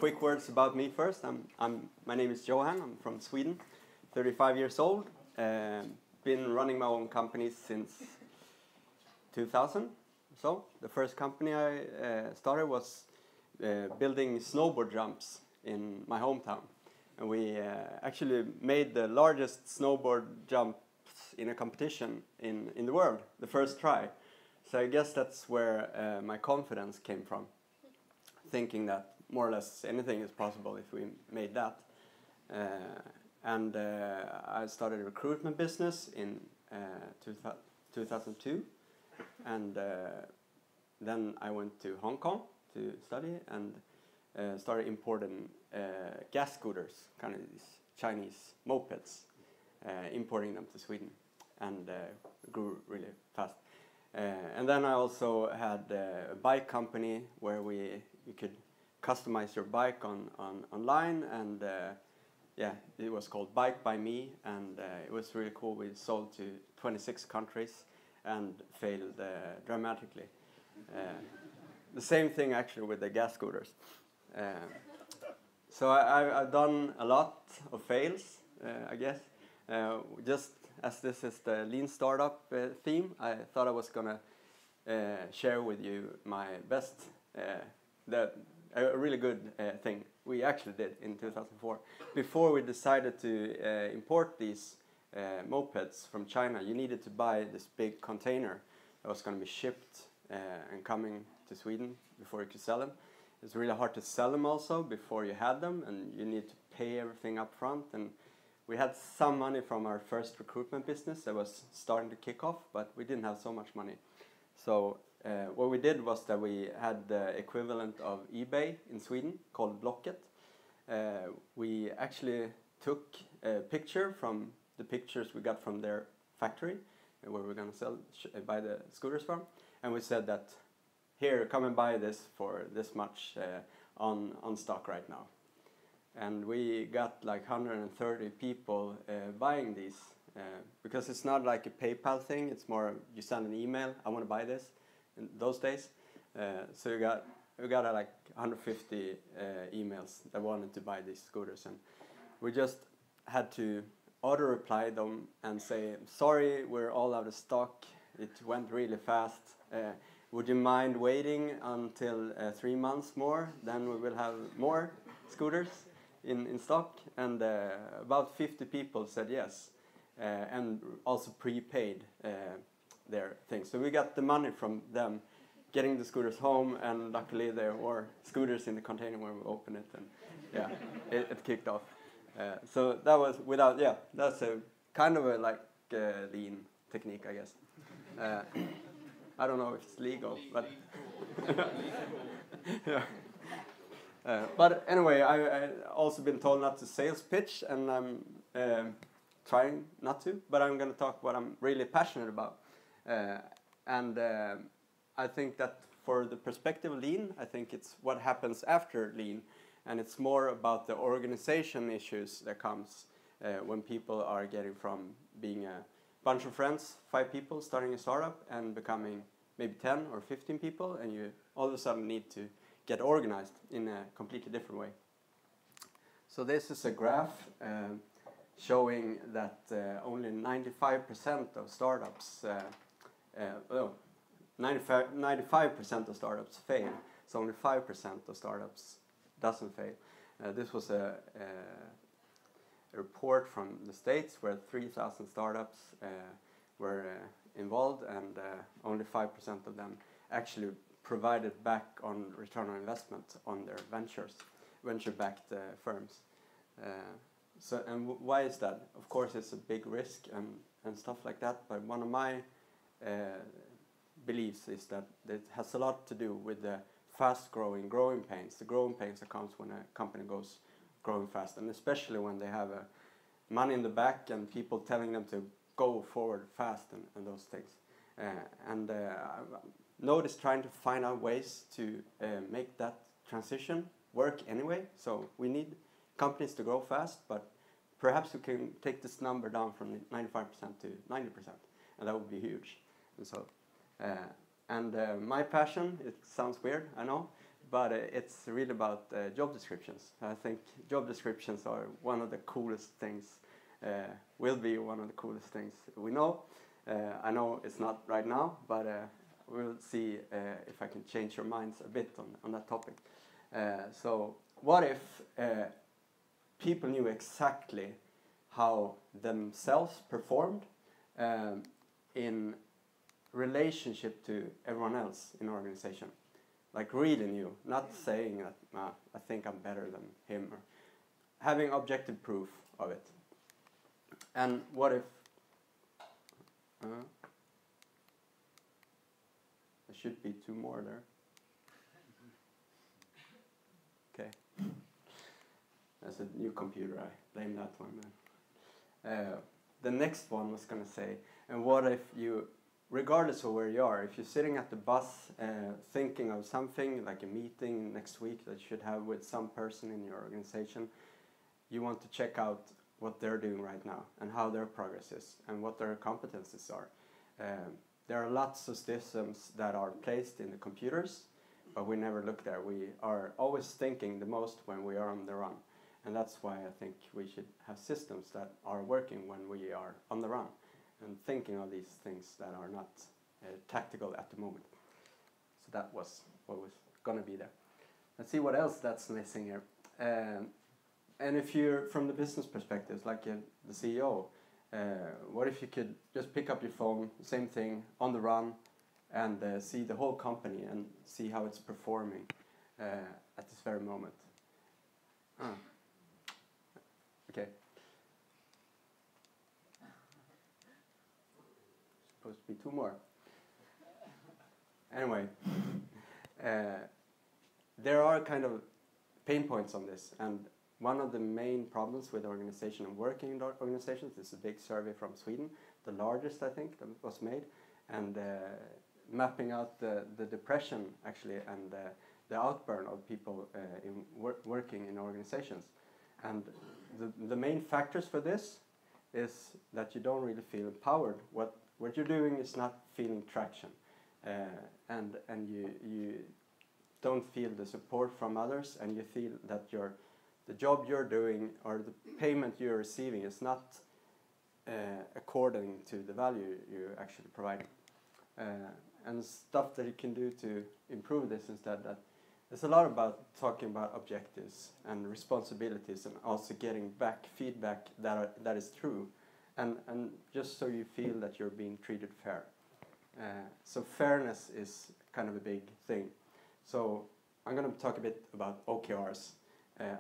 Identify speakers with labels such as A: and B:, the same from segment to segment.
A: quick words about me first. My name is Johan. I'm from Sweden, 35 years old. Been running my own company since 2000. So the first company I started was building snowboard jumps in my hometown. And we actually made the largest snowboard jumps in a competition in the world, the first try. So I guess that's where my confidence came from, thinking that more or less anything is possible if we made that. I started a recruitment business in 2002, and then I went to Hong Kong to study and started importing gas scooters, kind of these Chinese mopeds, importing them to Sweden, and grew really fast. And then I also had a bike company where you could customize your bike online, and it was called Bike by Me, and it was really cool. We sold to 26 countries and failed dramatically. The same thing actually with the gas scooters. So I've done a lot of fails, I guess. Just as this is the Lean Startup theme, I thought I was gonna share with you my best, a really good thing we actually did in 2004. Before we decided to import these mopeds from China, you needed to buy this big container that was going to be shipped and coming to Sweden before you could sell them. It's really hard to sell them also before you had them, and you need to pay everything up front. And we had some money from our first recruitment business that was starting to kick off, but we didn't have so much money. So what we did was that we had the equivalent of eBay in Sweden called Blocket. We actually took a picture from the pictures we got from their factory where we're going to buy the scooters from, and we said that, here, come and buy this for this much on stock right now. And we got like 130 people buying these, because it's not like a PayPal thing, it's more you send an email, I want to buy this, in those days. So we got like 150 emails that wanted to buy these scooters, and we just had to auto reply them and say, sorry, we're all out of stock, it went really fast, would you mind waiting until 3 months more, then we will have more scooters in stock. And about 50 people said yes, and also prepaid their things. So we got the money from them getting the scooters home, and luckily there were scooters in the container when we opened it, and it kicked off. So that was that's a kind of a lean technique, I guess. I don't know if it's legal, but but anyway, I also been told not to sales pitch, and I'm trying not to, but I'm going to talk what I'm really passionate about. I think that for the perspective of Lean, I think it's what happens after Lean, and it's more about the organization issues that comes when people are getting from being a bunch of friends, 5 people starting a startup, and becoming maybe 10 or 15 people, and you all of a sudden need to get organized in a completely different way. So this is a graph showing that only 95% of startups 95% of startups fail, so only 5% of startups doesn't fail. This was a report from the States where 3,000 startups were involved, and only 5% of them actually provided back on return on investment on their venture-backed firms. Why is that? Of course, it's a big risk and stuff like that, but one of my beliefs is that it has a lot to do with the fast-growing growing pains. The growing pains that comes when a company goes growing fast, and especially when they have money in the back and people telling them to go forward fast and those things. Notice trying to find out ways to make that transition work anyway. So we need companies to grow fast, but perhaps we can take this number down from 95% to 90%, and that would be huge. And so, my passion, it sounds weird, I know, but it's really about job descriptions. I think job descriptions are one of the coolest things, will be one of the coolest things we know. I know it's not right now, but we'll see if I can change your minds a bit on that topic. So what if people knew exactly how themselves performed in relationship to everyone else in the organization? Like really knew, not saying that I think I'm better than him, or having objective proof of it. And what if there should be 2 more there. Okay. That's a new computer, I blame that one then. The next one was going to say, and what if you, regardless of where you are, if you're sitting at the bus thinking of something, like a meeting next week that you should have with some person in your organization, you want to check out what they're doing right now and how their progress is and what their competencies are. There are lots of systems that are placed in the computers, but we never look there. We are always thinking the most when we are on the run. And that's why I think we should have systems that are working when we are on the run and thinking of these things that are not tactical at the moment. So that was what was going to be there. Let's see what else that's missing here. And if you're from the business perspective, like the CEO, what if you could just pick up your phone, same thing, on the run, and see the whole company and see how it's performing at this very moment? Okay. Supposed to be 2 more. Anyway, there are kind of pain points on this, and one of the main problems with organization and working in organizations is a big survey from Sweden, the largest I think that was made, and mapping out the depression actually and the outburn of people in working in organizations. And the main factors for this is that you don't really feel empowered. What you're doing is not feeling traction, and you don't feel the support from others, and you feel that the job you're doing or the payment you're receiving is not according to the value you're actually providing. And stuff that you can do to improve this is that it's a lot about talking about objectives and responsibilities, and also getting back feedback that is true, and just so you feel that you're being treated fair. So fairness is kind of a big thing. So I'm going to talk a bit about OKRs.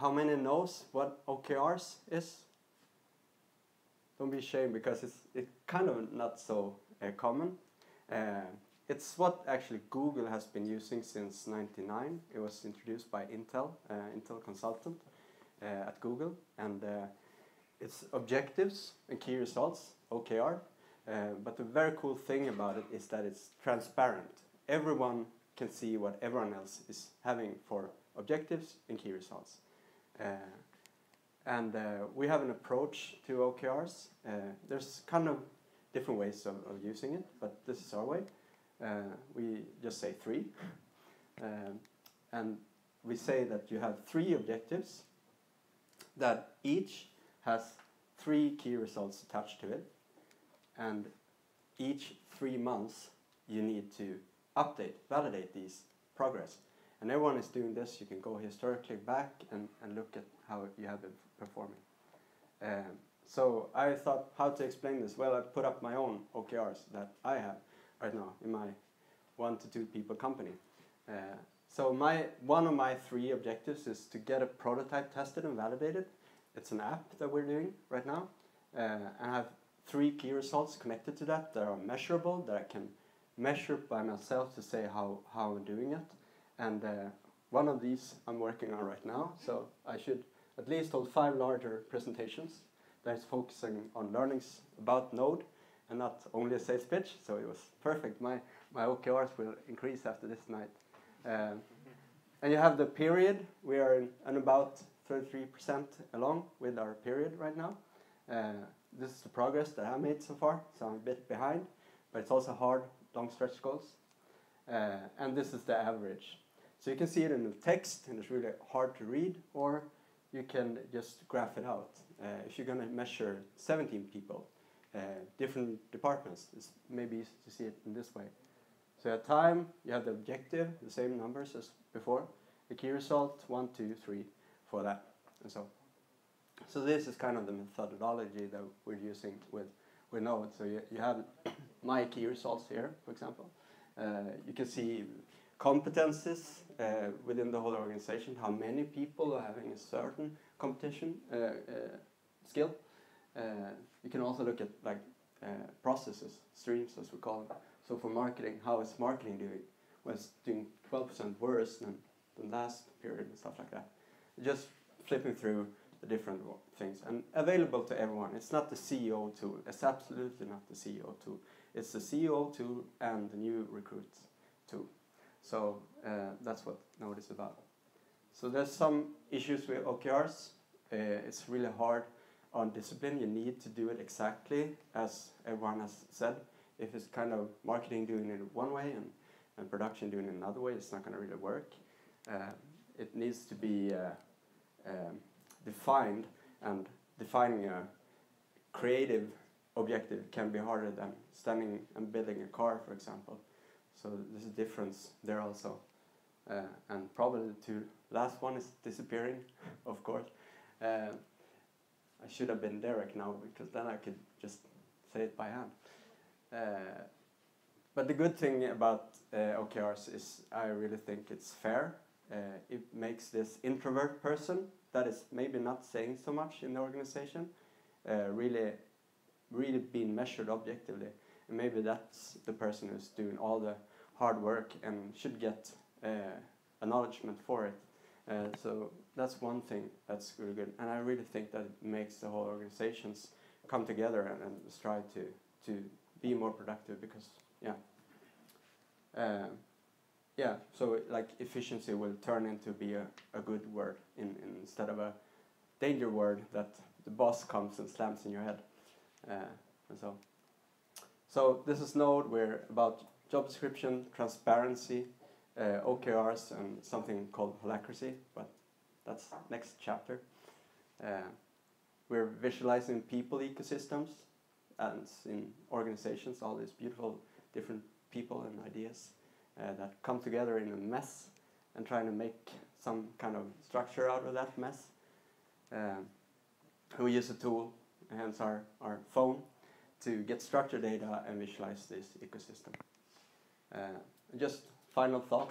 A: How many knows what OKRs is? Don't be ashamed, because it's kind of not so common. It's what actually Google has been using since '99. It was introduced by Intel consultant at Google, and it's objectives and key results, OKR. But the very cool thing about it is that it's transparent. Everyone can see what everyone else is having for objectives and key results. And we have an approach to OKRs. There's kind of different ways of using it, but this is our way. We just say 3. And we say that you have 3 objectives that each has 3 key results attached to it. And each 3 months you need to update, validate these progress. And everyone is doing this. You can go historically back and look at how you have been performing. So I thought how to explain this. Well, I put up my own OKRs that I have right now in my 1 to 2 people company. So one of my 3 objectives is to get a prototype tested and validated. It's an app that we're doing right now. And I have 3 key results connected to that are measurable, that I can measure by myself to say how I'm doing it. And one of these I'm working on right now, so I should at least hold 5 larger presentations that is focusing on learnings about Node and not only a sales pitch. So it was perfect. My OKRs will increase after this night. And you have the period. We are in about 33% along with our period right now. This is the progress that I made so far, so I'm a bit behind, but it's also hard, long stretch goals. And this is the average. So you can see it in the text, and it's really hard to read, or you can just graph it out. If you're going to measure 17 people, different departments, it's maybe easy to see it in this way. So at time, you have the objective, the same numbers as before. The key result, 1, 2, 3 for that, and so. So this is kind of the methodology that we're using with Node. So you have my key results here, for example. You can see competences within the whole organization, how many people are having a certain competition skill. You can also look at like processes, streams as we call them. So for marketing, how is marketing doing? Well, it's doing 12% worse than last period and stuff like that. Just flipping through the different things and available to everyone. It's not the CEO tool. It's absolutely not the CEO tool. It's the CEO tool and the new recruits tool. So that's what Node is about. So there's some issues with OKRs. It's really hard on discipline. You need to do it exactly as everyone has said. If it's kind of marketing doing it one way and production doing it another way, it's not going to really work. It needs to be defined, and defining a creative objective can be harder than standing and building a car, for example. So there's a difference there also. And probably the two last one is disappearing, of course. I should have been Derek now, because then I could just say it by hand. But the good thing about OKRs is I really think it's fair. It makes this introvert person that is maybe not saying so much in the organization really being measured objectively. And maybe that's the person who's doing all the hard work and should get acknowledgement for it. So that's one thing that's really good. And I really think that it makes the whole organizations come together and strive to be more productive, because, so like efficiency will turn into be a good word instead of a danger word that the boss comes and slams in your head. And so this is Node. We're about job description, transparency, OKRs, and something called holacracy, but that's next chapter. We're visualizing people ecosystems and in organizations, all these beautiful different people and ideas that come together in a mess and trying to make some kind of structure out of that mess. We use a tool, hence our phone, to get structured data and visualize this ecosystem. Just final thought,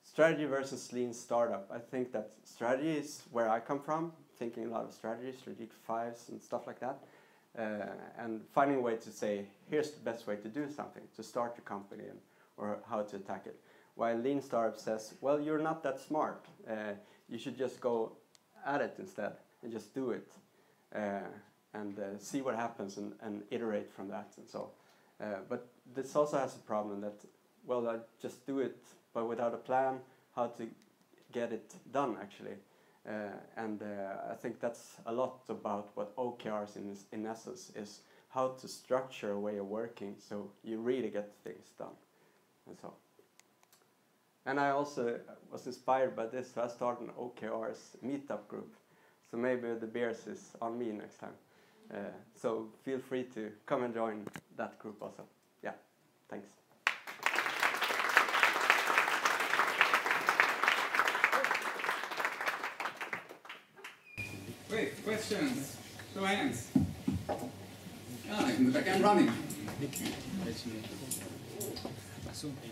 A: strategy versus lean startup. I think that strategy is where I come from, thinking a lot of strategy, strategic fives and stuff like that. And finding a way to say, here's the best way to do something, to start a company or how to attack it. While Lean Startup says, well, you're not that smart. You should just go at it instead and just do it and see what happens and iterate from that. And so, but this also has a problem that, well, I just do it, but without a plan how to get it done actually. I think that's a lot about what OKRs in essence is, how to structure a way of working so you really get things done. And I also was inspired by this, so I started an OKRs meetup group. So maybe the beers is on me next time. So feel free to come and join that group also. Yeah, thanks.
B: Great, questions? Show hands. Yeah, in the back end running.
C: Thank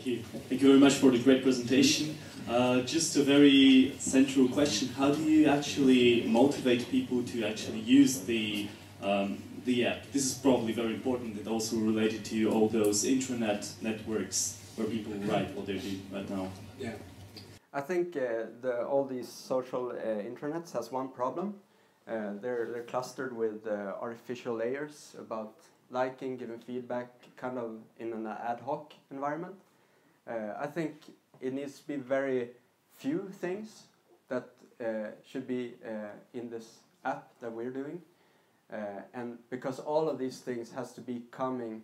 C: you. Thank you very much for the great presentation. Just a very central question. How do you actually motivate people to actually use the app? This is probably very important and also related to all those intranet networks where people write what they're doing right now.
B: Yeah.
A: I think all these social intranets has one problem. They're clustered with artificial layers about liking, giving feedback, kind of in an ad hoc environment. I think it needs to be very few things that should be in this app that we're doing. And because all of these things has to be coming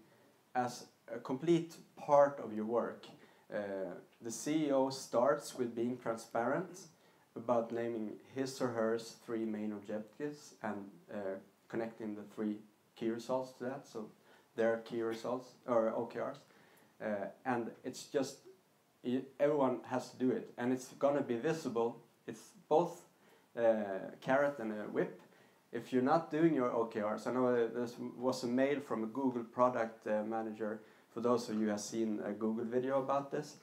A: as a complete part of your work. the CEO starts with being transparent about naming his or hers 3 main objectives and connecting the 3 key results to that, so their key results, or OKRs. And it's just, everyone has to do it, and it's gonna be visible. It's both a carrot and a whip. If you're not doing your OKRs, I know there was a mail from a Google product manager, for those of you who have seen a Google video about this,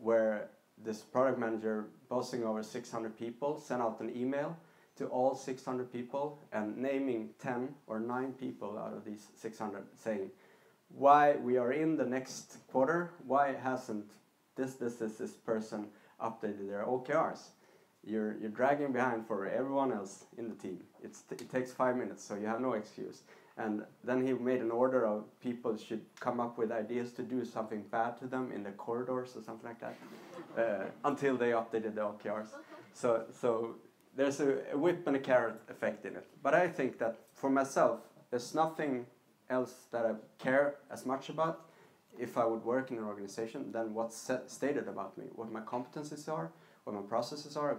A: where this product manager, bossing over 600 people, sent out an email to all 600 people and naming 10 or 9 people out of these 600, saying, why we are in the next quarter, why hasn't this person updated their OKRs? You're dragging behind for everyone else in the team. It takes 5 minutes, so you have no excuse. And then he made an order of people should come up with ideas to do something bad to them in the corridors or something like that, until they updated the OKRs. So there's a whip and a carrot effect in it. But I think that for myself, there's nothing else that I care as much about if I would work in an organization than what's stated about me, what my competencies are, what my processes are,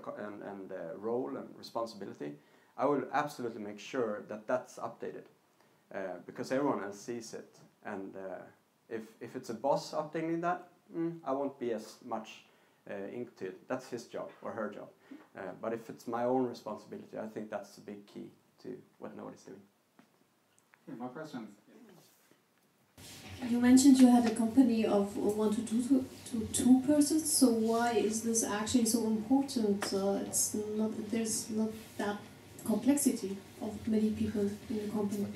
A: and role and responsibility. I will absolutely make sure that that's updated, because everyone else sees it. And if it's a boss updating that, I won't be as much into it. That's his job or her job. But if it's my own responsibility, I think that's the big key to what nobody's doing.
B: Okay, more questions?
D: You mentioned you had a company of 1 to 2 persons, so why is this actually so important? There's not that complexity of many people in the company.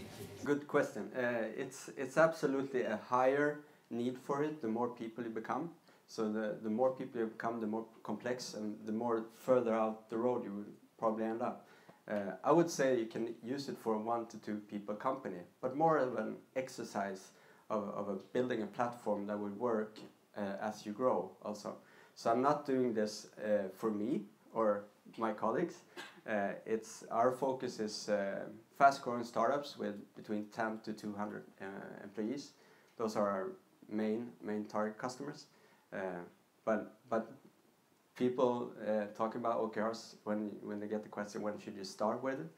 A: Good question. It's absolutely a higher need for it the more people you become. So the more people you become, the more complex and the more further out the road you will probably end up. I would say you can use it for a 1 to 2 people company, but more of an exercise of building a platform that will work as you grow also. So I'm not doing this for me or my colleagues. Our focus is fast-growing startups with between 10 to 200 employees. Those are our main target customers. But people talk about OKRs when they get the question, when should you start with it?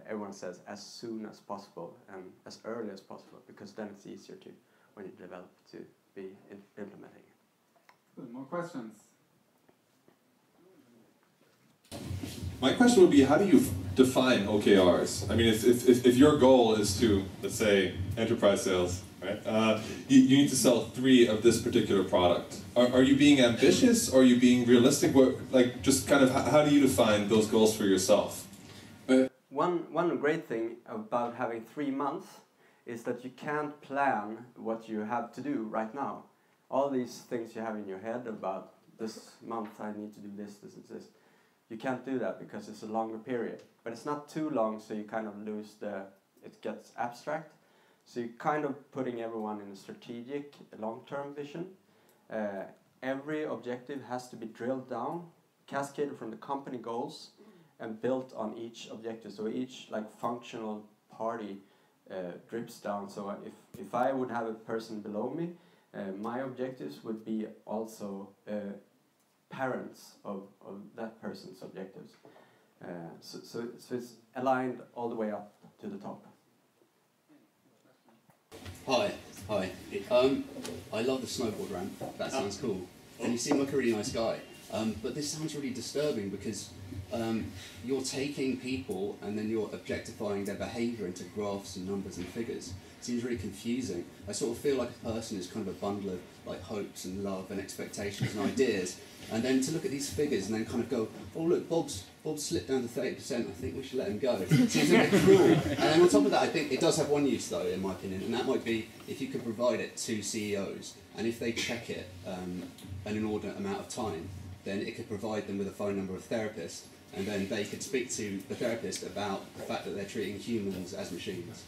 A: Everyone says as soon as possible and as early as possible, because then it's easier to, when you develop, to be implementing it.
B: Good. More questions?
E: My question would be, how do you define OKRs? I mean, if your goal is to, let's say, enterprise sales, right? You need to sell 3 of this particular product. Are you being ambitious, or are you being realistic? Like, just kind of, how do you define those goals for yourself?
A: One great thing about having 3 months is that you can't plan what you have to do right now. All these things you have in your head about this month I need to do this, you can't do that because it's a longer period. But it's not too long, so you kind of lose it gets abstract. So you're kind of putting everyone in a strategic, long-term vision. Every objective has to be drilled down, cascaded from the company goals, and built on each objective. So each functional party drips down. So if I would have a person below me, my objectives would be also parents of that person's objectives. So it's aligned all the way up to the top.
F: Hi. I love the snowboard ramp. That sounds cool. And you seem like a really nice guy. But this sounds really disturbing because you're taking people and then you're objectifying their behaviour into graphs and numbers and figures. It seems really confusing. I sort of feel like a person is kind of a bundle of hopes and love and expectations and ideas, and then to look at these figures and then kind of go, oh look, Bob's slipped down to 30%, I think we should let him go. It seems a bit cruel. And then on top of that, I think it does have one use though, in my opinion, and that might be if you could provide it to CEOs, and if they check it an inordinate amount of time, then it could provide them with a phone number of a therapist, and then they could speak to the therapist about the fact that they're treating humans as machines.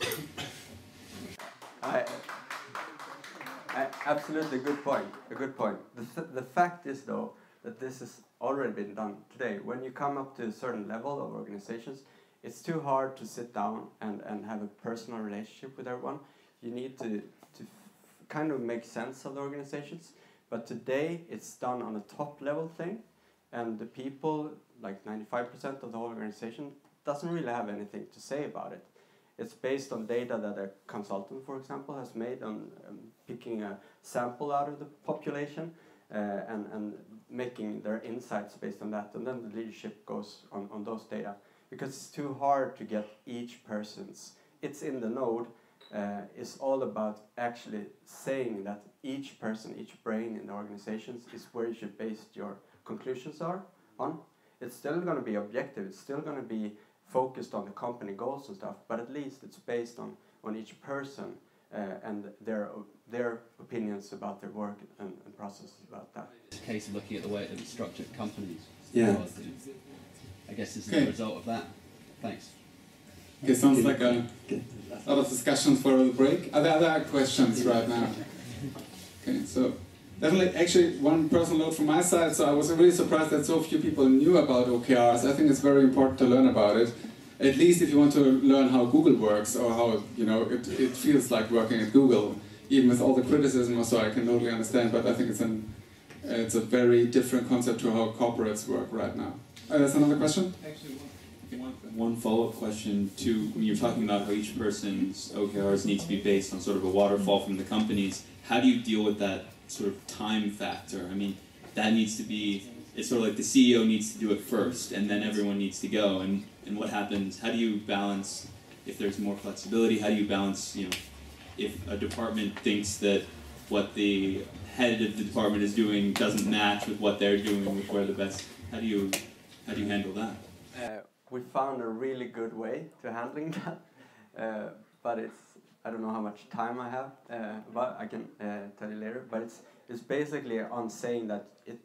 A: Absolutely, a good point. The fact is, though, that this has already been done today. When you come up to a certain level of organizations, it's too hard to sit down and have a personal relationship with everyone. You need to kind of make sense of the organizations, But today it's done on a top level thing, and the people, like 95% of the whole organization, doesn't really have anything to say about it. It's based on data that a consultant, for example, has made on picking a sample out of the population and making their insights based on that. And then the leadership goes on those data. Because it's too hard to get each person's, it's in the node, it's all about actually saying that each person, each brain in the organizations is where you should base your conclusions on. It's still going to be objective, it's still going to be focused on the company goals and stuff, but at least it's based on each person and their opinions about their work and processes about that.
F: It's a case of looking at the way that it's structured companies.
A: Yeah.
F: I guess this is the result of that. Thanks.
B: Okay, sounds like a lot of discussions for the break. Are there other questions right now? Okay, so definitely, actually, one personal note from my side. So I was really surprised that so few people knew about OKRs. I think it's very important to learn about it. At least if you want to learn how Google works or how it feels like working at Google, even with all the criticism. So I can totally understand. But I think it's a very different concept to how corporates work right now. There's another question.
G: Actually, one follow-up question to when you're talking about how each person's OKRs need to be based on sort of a waterfall from the companies. How do you deal with that sort of time factor? I mean, that needs to be, it's sort of like the CEO needs to do it first and then everyone needs to go. And what happens, how do you balance, if there's more flexibility, how do you balance, if a department thinks that what the head of the department is doing doesn't match with what they're doing, with where the best, how do you handle that?
A: We found a really good way to handling that, but I don't know how much time I have, but I can tell you later. But it's basically on saying that it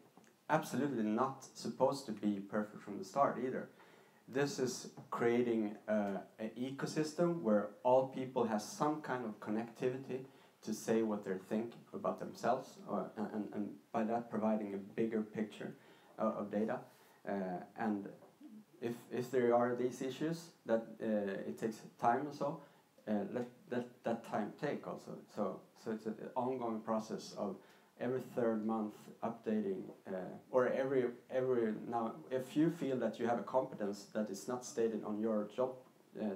A: absolutely not supposed to be perfect from the start either. This is creating an ecosystem where all people have some kind of connectivity to say what they think about themselves, and by that providing a bigger picture of data. And if there are these issues that it takes time or so, let that time take also. So it's an ongoing process of every third month updating, or every now. If you feel that you have a competence that is not stated on your job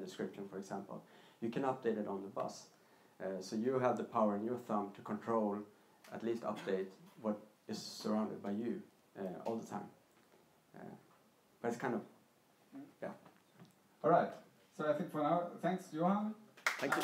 A: description, for example, you can update it on the bus. So you have the power in your thumb to control, at least update what is surrounded by you all the time. But it's kind of, yeah.
B: All right. So I think for now, thanks, Johan.
A: Thank you.